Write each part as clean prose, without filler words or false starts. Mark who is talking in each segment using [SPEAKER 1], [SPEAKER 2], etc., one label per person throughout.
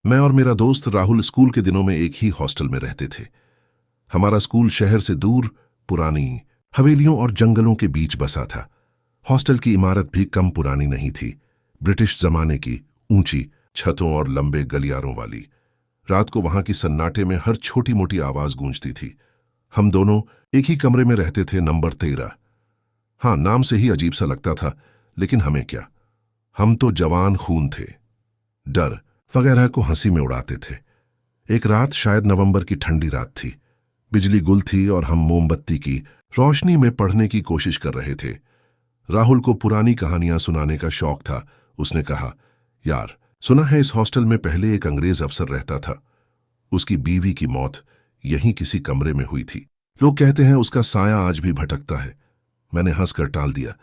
[SPEAKER 1] मैं और मेरा दोस्त राहुल स्कूल के दिनों में एक ही हॉस्टल में रहते थे। हमारा स्कूल शहर से दूर पुरानी हवेलियों और जंगलों के बीच बसा था। हॉस्टल की इमारत भी कम पुरानी नहीं थी, ब्रिटिश जमाने की, ऊंची छतों और लंबे गलियारों वाली। रात को वहां की सन्नाटे में हर छोटी मोटी आवाज गूंजती थी। हम दोनों एक ही कमरे में रहते थे, नंबर 13। हाँ, नाम से ही अजीब सा लगता था, लेकिन हमें क्या, हम तो जवान खून थे। डर वगैरह को हंसी में उड़ाते थे। एक रात, शायद नवंबर की ठंडी रात थी, बिजली गुल थी और हम मोमबत्ती की रोशनी में पढ़ने की कोशिश कर रहे थे। राहुल को पुरानी कहानियां सुनाने का शौक था। उसने कहा, यार, सुना है इस हॉस्टल में पहले एक अंग्रेज अफसर रहता था। उसकी बीवी की मौत यहीं किसी कमरे में हुई थी। लोग कहते हैं उसका साया आज भी भटकता है। मैंने हंसकर टाल दिया,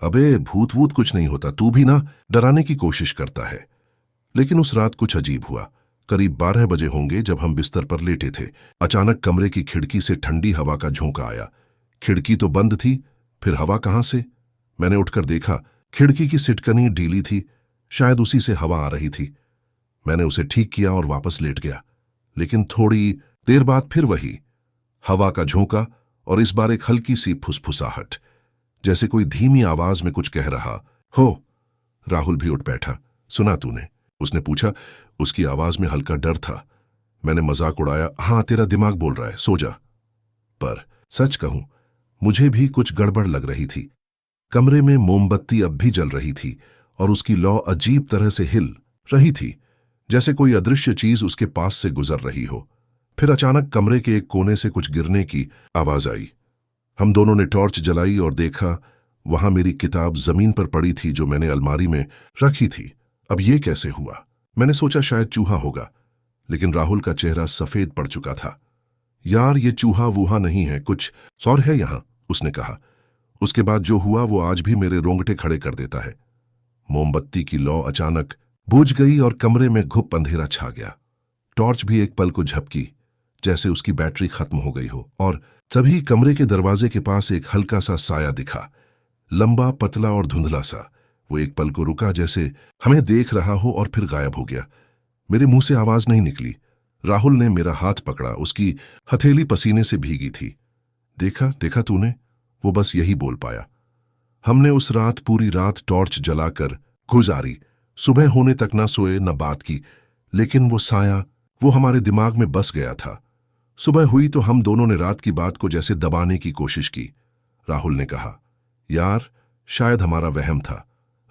[SPEAKER 1] अबे भूत वूत कुछ नहीं होता, तू भी ना डराने की कोशिश करता है। लेकिन उस रात कुछ अजीब हुआ। करीब 12 बजे होंगे जब हम बिस्तर पर लेटे थे। अचानक कमरे की खिड़की से ठंडी हवा का झोंका आया। खिड़की तो बंद थी, फिर हवा कहां से? मैंने उठकर देखा, खिड़की की सिटकनी ढीली थी, शायद उसी से हवा आ रही थी। मैंने उसे ठीक किया और वापस लेट गया। लेकिन थोड़ी देर बाद फिर वही हवा का झोंका, और इस बार एक हल्की सी फुसफुसाहट, जैसे कोई धीमी आवाज में कुछ कह रहा हो। राहुल भी उठ बैठा। सुना तूने? उसने पूछा। उसकी आवाज में हल्का डर था। मैंने मजाक उड़ाया, हाँ, तेरा दिमाग बोल रहा है, सो जा। पर सच कहूं, मुझे भी कुछ गड़बड़ लग रही थी। कमरे में मोमबत्ती अब भी जल रही थी और उसकी लौ अजीब तरह से हिल रही थी, जैसे कोई अदृश्य चीज उसके पास से गुजर रही हो। फिर अचानक कमरे के एक कोने से कुछ गिरने की आवाज आई। हम दोनों ने टॉर्च जलाई और देखा, वहां मेरी किताब जमीन पर पड़ी थी जो मैंने अलमारी में रखी थी। अब ये कैसे हुआ? मैंने सोचा शायद चूहा होगा, लेकिन राहुल का चेहरा सफेद पड़ चुका था। यार, ये चूहा वूहा नहीं है, कुछ और है यहां, उसने कहा। उसके बाद जो हुआ वो आज भी मेरे रोंगटे खड़े कर देता है। मोमबत्ती की लौ अचानक बुझ गई और कमरे में घुप अंधेरा छा गया। टॉर्च भी एक पल को झपकी, जैसे उसकी बैटरी खत्म हो गई हो, और तभी कमरे के दरवाजे के पास एक हल्का सा साया दिखा, लंबा, पतला और धुंधला सा। वो एक पल को रुका, जैसे हमें देख रहा हो, और फिर गायब हो गया। मेरे मुंह से आवाज नहीं निकली। राहुल ने मेरा हाथ पकड़ा, उसकी हथेली पसीने से भीगी थी। देखा देखा तूने? वो बस यही बोल पाया। हमने उस रात पूरी रात टॉर्च जलाकर गुजारी, सुबह होने तक ना सोए न बात की, लेकिन वो साया, वो हमारे दिमाग में बस गया था। सुबह हुई तो हम दोनों ने रात की बात को जैसे दबाने की कोशिश की। राहुल ने कहा, यार, शायद हमारा वहम था।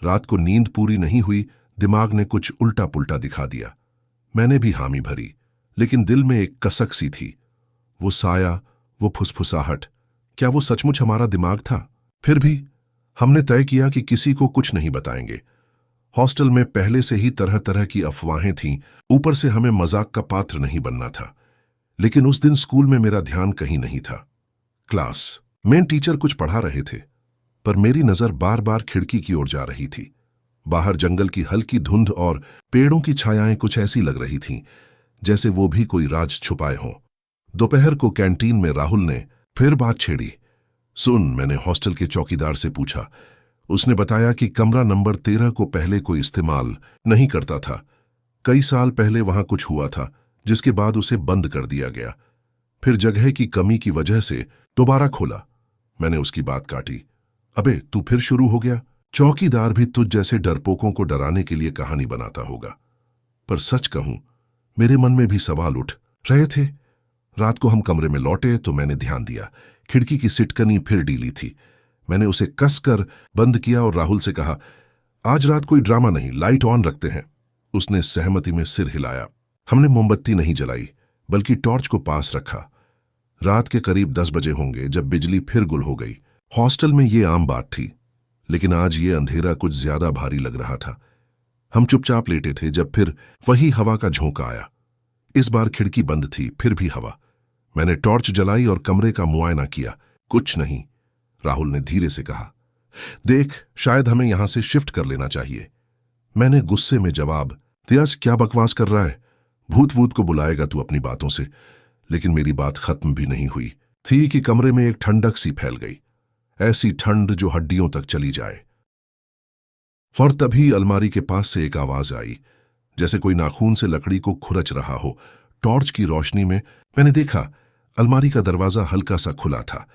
[SPEAKER 1] रात को नींद पूरी नहीं हुई, दिमाग ने कुछ उल्टा पुल्टा दिखा दिया। मैंने भी हामी भरी, लेकिन दिल में एक कसक सी थी। वो साया, वो फुसफुसाहट, क्या वो सचमुच हमारा दिमाग था? फिर भी हमने तय किया कि किसी को कुछ नहीं बताएंगे। हॉस्टल में पहले से ही तरह तरह की अफवाहें थीं, ऊपर से हमें मजाक का पात्र नहीं बनना था। लेकिन उस दिन स्कूल में मेरा ध्यान कहीं नहीं था। क्लास मेन टीचर कुछ पढ़ा रहे थे, पर मेरी नजर बार बार खिड़की की ओर जा रही थी। बाहर जंगल की हल्की धुंध और पेड़ों की छायाएं कुछ ऐसी लग रही थीं, जैसे वो भी कोई राज छुपाए हों। दोपहर को कैंटीन में राहुल ने फिर बात छेड़ी। सुन, मैंने हॉस्टल के चौकीदार से पूछा। उसने बताया कि कमरा नंबर 13 को पहले कोई इस्तेमाल नहीं करता था। कई साल पहले वहां कुछ हुआ था, जिसके बाद उसे बंद कर दिया गया। फिर जगह की कमी की वजह से दोबारा खोला। मैंने उसकी बात काटी। अबे, तू फिर शुरू हो गया? चौकीदार भी तुझ जैसे डरपोकों को डराने के लिए कहानी बनाता होगा। पर सच कहूं, मेरे मन में भी सवाल उठ रहे थे। रात को हम कमरे में लौटे तो मैंने ध्यान दिया, खिड़की की सिटकनी फिर ढीली थी। मैंने उसे कसकर बंद किया और राहुल से कहा, आज रात कोई ड्रामा नहीं, लाइट ऑन रखते हैं। उसने सहमति में सिर हिलाया। हमने मोमबत्ती नहीं जलाई, बल्कि टॉर्च को पास रखा। रात के करीब 10 बजे होंगे जब बिजली फिर गुल हो गई। हॉस्टल में ये आम बात थी, लेकिन आज ये अंधेरा कुछ ज्यादा भारी लग रहा था। हम चुपचाप लेटे थे जब फिर वही हवा का झोंका आया। इस बार खिड़की बंद थी, फिर भी हवा। मैंने टॉर्च जलाई और कमरे का मुआयना किया। कुछ नहीं। राहुल ने धीरे से कहा, देख, शायद हमें यहां से शिफ्ट कर लेना चाहिए। मैंने गुस्से में जवाब दिया, क्या बकवास कर रहा है? भूत वूत को बुलाएगा तू अपनी बातों से। लेकिन मेरी बात खत्म भी नहीं हुई थी कि कमरे में एक ठंडक सी फैल गई, ऐसी ठंड जो हड्डियों तक चली जाए। और तभी अलमारी के पास से एक आवाज आई, जैसे कोई नाखून से लकड़ी को खुरच रहा हो। टॉर्च की रोशनी में मैंने देखा अलमारी का दरवाजा हल्का सा खुला था।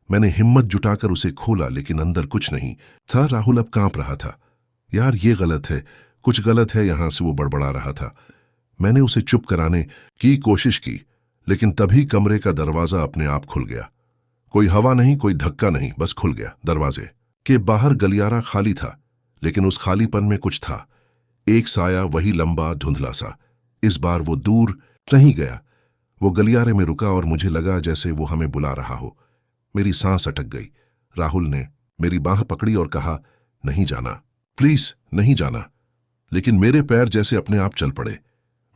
[SPEAKER 1] मैंने हिम्मत जुटाकर उसे खोला, लेकिन अंदर कुछ नहीं था। राहुल अब कांप रहा था। यार ये गलत है, कुछ गलत है यहां से वो बड़बड़ा रहा था। मैंने उसे चुप कराने की कोशिश की, लेकिन तभी कमरे का दरवाजा अपने आप खुल गया। कोई हवा नहीं, कोई धक्का नहीं, बस खुल गया। दरवाजे के बाहर गलियारा खाली था, लेकिन उस खालीपन में कुछ था। एक साया, वही लंबा धुंधला सा। इस बार वो दूर नहीं गया। वो गलियारे में रुका और मुझे लगा जैसे वो हमें बुला रहा हो। मेरी सांस अटक गई। राहुल ने मेरी बांह पकड़ी और कहा, नहीं जाना, प्लीज नहीं जाना। लेकिन मेरे पैर जैसे अपने आप चल पड़े।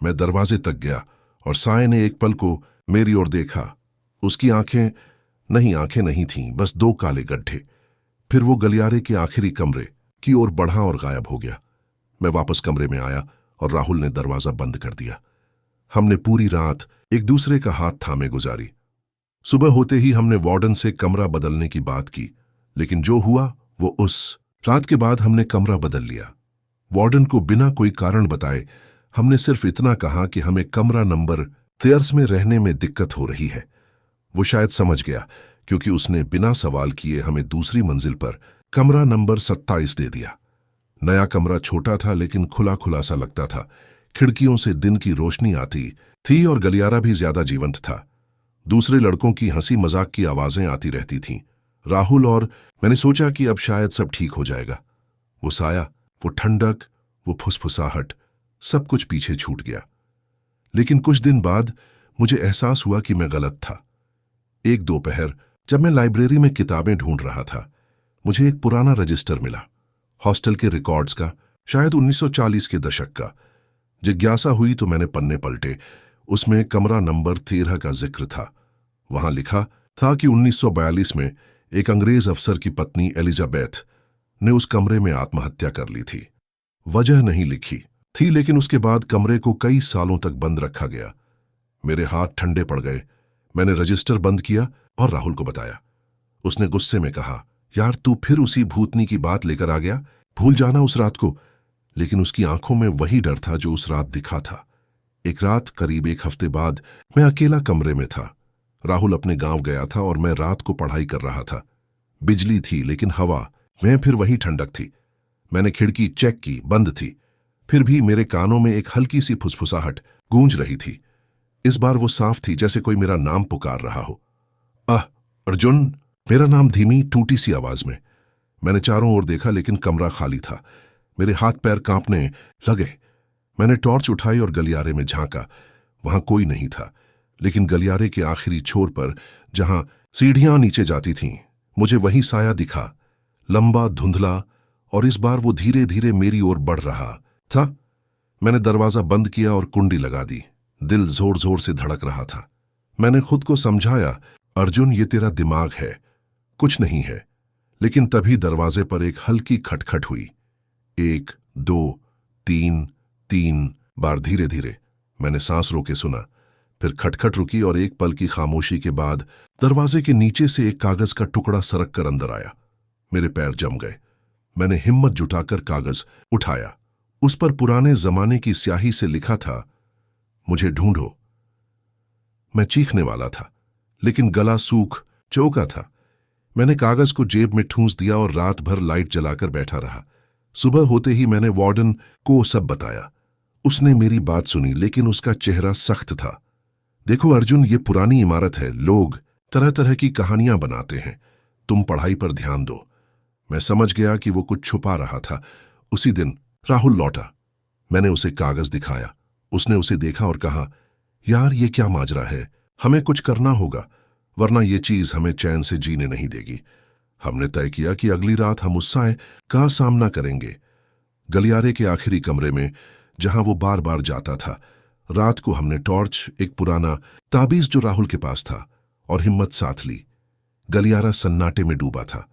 [SPEAKER 1] मैं दरवाजे तक गया और साये ने एक पल को मेरी ओर देखा। उसकी आंखें नहीं थीं, बस दो काले गड्ढे। फिर वो गलियारे के आखिरी कमरे की ओर बढ़ा और गायब हो गया। मैं वापस कमरे में आया और राहुल ने दरवाजा बंद कर दिया। हमने पूरी रात एक दूसरे का हाथ थामे गुजारी। सुबह होते ही हमने वार्डन से कमरा बदलने की बात की, लेकिन जो हुआ वो उस रात के बाद हमने कमरा बदल लिया। वार्डन को बिना कोई कारण बताए हमने सिर्फ इतना कहा कि हमें कमरा नंबर 13 में रहने में दिक्कत हो रही है। वो शायद समझ गया, क्योंकि उसने बिना सवाल किए हमें दूसरी मंजिल पर कमरा नंबर 27 दे दिया। नया कमरा छोटा था, लेकिन खुला खुला सा लगता था। खिड़कियों से दिन की रोशनी आती थी और गलियारा भी ज्यादा जीवंत था। दूसरे लड़कों की हंसी मजाक की आवाजें आती रहती थीं। राहुल और मैंने सोचा कि अब शायद सब ठीक हो जाएगा। वो साया, वो ठंडक, वो फुसफुसाहट, सब कुछ पीछे छूट गया। लेकिन कुछ दिन बाद मुझे एहसास हुआ कि मैं गलत था। एक दोपहर जब मैं लाइब्रेरी में किताबें ढूंढ रहा था, मुझे एक पुराना रजिस्टर मिला, हॉस्टल के रिकॉर्ड्स का, शायद 1940 के दशक का। जिज्ञासा हुई तो मैंने पन्ने पलटे। उसमें कमरा नंबर 13 का जिक्र था। वहां लिखा था कि 1942 में एक अंग्रेज अफसर की पत्नी एलिजाबेथ ने उस कमरे में आत्महत्या कर ली थी। वजह नहीं लिखी थी, लेकिन उसके बाद कमरे को कई सालों तक बंद रखा गया। मेरे हाथ ठंडे पड़ गए। मैंने रजिस्टर बंद किया और राहुल को बताया। उसने गुस्से में कहा, यार तू फिर उसी भूतनी की बात लेकर आ गया, भूल जाना उस रात को। लेकिन उसकी आंखों में वही डर था जो उस रात दिखा था। एक रात करीब 1 हफ्ते बाद मैं अकेला कमरे में था। राहुल अपने गांव गया था और मैं रात को पढ़ाई कर रहा था। बिजली थी, लेकिन हवा में फिर वही ठंडक थी। मैंने खिड़की चेक की, बंद थी। फिर भी मेरे कानों में एक हल्की सी फुसफुसाहट गूंज रही थी। इस बार वो साफ थी, जैसे कोई मेरा नाम पुकार रहा हो। अर्जुन, मेरा नाम धीमी टूटी सी आवाज में। मैंने चारों ओर देखा, लेकिन कमरा खाली था। मेरे हाथ पैर कांपने लगे। मैंने टॉर्च उठाई और गलियारे में झांका। वहां कोई नहीं था, लेकिन गलियारे के आखिरी छोर पर, जहां सीढ़ियां नीचे जाती थीं, मुझे वही साया दिखा, लंबा, धुंधला, और इस बार वो धीरे धीरे मेरी ओर बढ़ रहा था। मैंने दरवाजा बंद किया और कुंडी लगा दी। दिल जोर जोर से धड़क रहा था। मैंने खुद को समझाया, अर्जुन ये तेरा दिमाग है, कुछ नहीं है। लेकिन तभी दरवाजे पर एक हल्की खटखट हुई। 1, 2, 3 बार धीरे धीरे। मैंने सांस रोके सुना। फिर खटखट रुकी और एक पल की खामोशी के बाद दरवाजे के नीचे से एक कागज का टुकड़ा सरक कर अंदर आया। मेरे पैर जम गए। मैंने हिम्मत जुटाकर कागज उठाया। उस पर पुराने जमाने की स्याही से लिखा था, मुझे ढूंढो। मैं चीखने वाला था, लेकिन गला सूख चौका था। मैंने कागज को जेब में ठूंस दिया और रात भर लाइट जलाकर बैठा रहा। सुबह होते ही मैंने वार्डन को सब बताया। उसने मेरी बात सुनी, लेकिन उसका चेहरा सख्त था। देखो अर्जुन, ये पुरानी इमारत है, लोग तरह तरह की कहानियां बनाते हैं, तुम पढ़ाई पर ध्यान दो। मैं समझ गया कि वो कुछ छुपा रहा था। उसी दिन राहुल लौटा। मैंने उसे कागज दिखाया। उसने उसे देखा और कहा, यार ये क्या माजरा है, हमें कुछ करना होगा, वरना ये चीज हमें चैन से जीने नहीं देगी। हमने तय किया कि अगली रात हम उस साए का सामना करेंगे। गलियारे के आखिरी कमरे में, जहां वो बार बार जाता था। रात को हमने टॉर्च, एक पुराना ताबीज जो राहुल के पास था, और हिम्मत साथ ली। गलियारा सन्नाटे में डूबा था।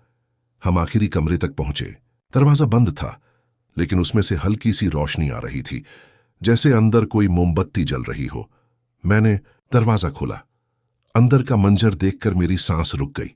[SPEAKER 1] हम आखिरी कमरे तक पहुंचे। दरवाजा बंद था, लेकिन उसमें से हल्की सी रोशनी आ रही थी, जैसे अंदर कोई मोमबत्ती जल रही हो। मैंने दरवाजा खोला। अंदर का मंजर देखकर मेरी सांस रुक गई।